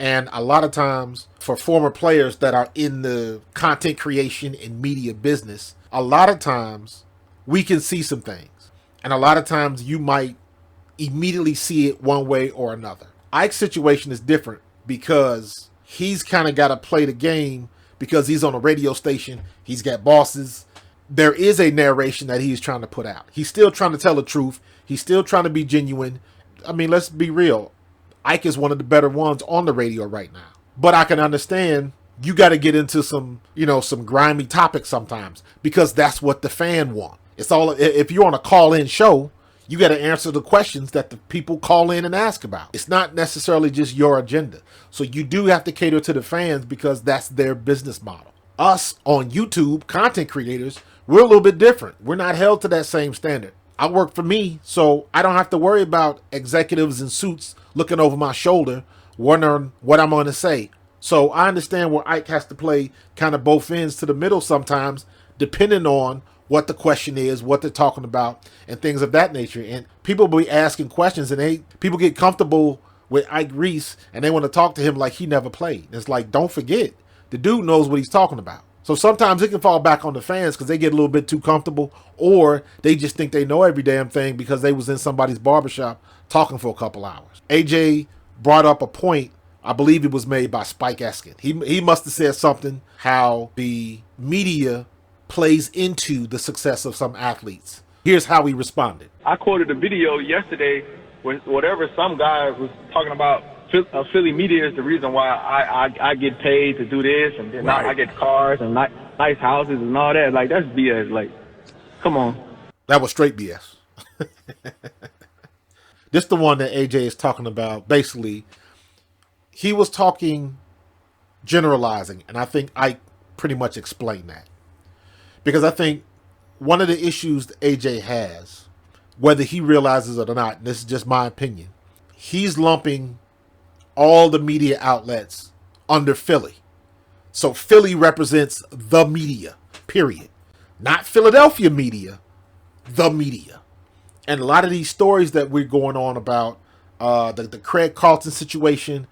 And a lot of times for former players that are in the content creation and media business, a lot of times we can see some things. And a lot of times you might immediately see it one way or another. Ike's situation is different because he's kind of got to play the game because he's on a radio station. He's got bosses. There is a narration that he's trying to put out. He's still trying to tell the truth. He's still trying to be genuine. I mean, let's be real. Ike is one of the better ones on the radio right now. But I can understand you got to get into some, some grimy topics sometimes because that's what the fan want. It's all, if you're on a call-in show, you got to answer the questions that the people call in and ask about. It's not necessarily just your agenda. So you do have to cater to the fans because that's their business model. Us on YouTube, content creators, we're a little bit different. We're not held to that same standard. I work for me, so I don't have to worry about executives in suits looking over my shoulder, wondering what I'm going to say. So I understand where Ike has to play kind of both ends to the middle sometimes, depending on what the question is, what they're talking about, and things of that nature. And people will be asking questions, and people get comfortable with Ike Reese, and they want to talk to him like he never played. And it's like, don't forget, the dude knows what he's talking about. So sometimes it can fall back on the fans because they get a little bit too comfortable, or they just think they know every damn thing because they was in somebody's barbershop talking for a couple hours. AJ brought up a point, I believe it was made by Spike Eskin. He must have said something, how the media plays into the success of some athletes. Here's how he responded. I quoted a video yesterday when whatever some guy was talking about Philly media is the reason why I get paid to do this, and then I get cars and nice houses and all that. Like, that's BS. Like, come on. That was straight BS. This the one that AJ is talking about. Basically, he was talking generalizing, and I think Ike pretty much explained that. Because I think one of the issues that AJ has, whether he realizes it or not, and this is just my opinion, he's lumping all the media outlets under Philly. So Philly represents the media, period. Not Philadelphia media, the media. And a lot of these stories that we're going on about, the Craig Carlton situation,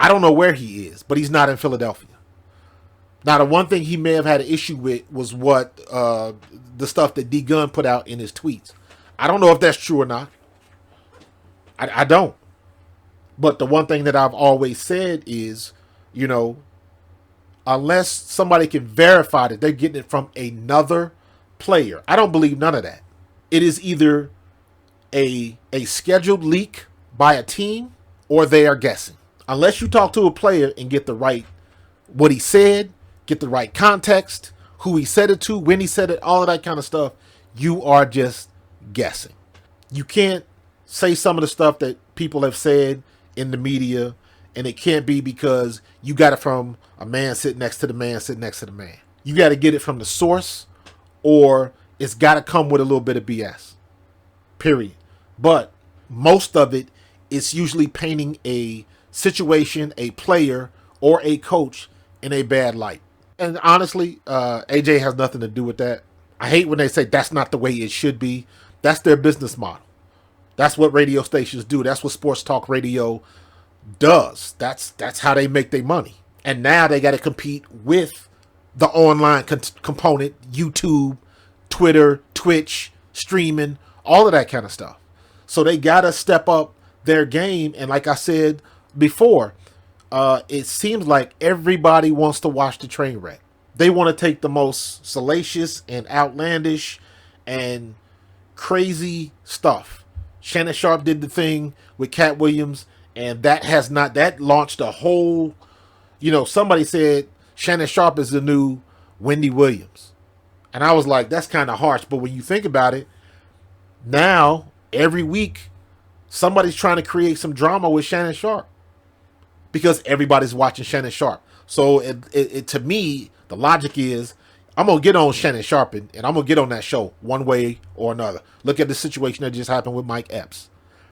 I don't know where he is, but he's not in Philadelphia. Now, the one thing he may have had an issue with was what the stuff that D Gunn put out in his tweets. I don't know if that's true or not. I don't. But the one thing that I've always said is, unless somebody can verify that they're getting it from another player, I don't believe none of that. It is either a scheduled leak by a team or they are guessing. Unless you talk to a player and get the right, what he said, get the right context, who he said it to, when he said it, all of that kind of stuff, you are just guessing. You can't say some of the stuff that people have said in the media, and it can't be because you got it from a man sitting next to the man sitting next to the man. You got to get it from the source, or it's got to come with a little bit of BS. Period. But most of it is usually painting a situation, a player, or a coach in a bad light. And honestly, AJ has nothing to do with that. I hate when they say that's not the way it should be. That's their business model. That's what radio stations do. That's what sports talk radio does. That's how they make their money. And now they got to compete with the online component, YouTube, Twitter, Twitch, streaming, all of that kind of stuff. So they got to step up their game. And like I said before, it seems like everybody wants to watch the train wreck. They want to take the most salacious and outlandish and crazy stuff. Shannon Sharp did the thing with Cat Williams, and that launched a whole, somebody said Shannon Sharp is the new Wendy Williams. And I was like, that's kind of harsh. But when you think about it, now every week somebody's trying to create some drama with Shannon Sharp because everybody's watching Shannon Sharp. So it to me, the logic is I'm going to get on Shannon Sharp and I'm going to get on that show one way or another. Look at the situation that just happened with Mike Epps.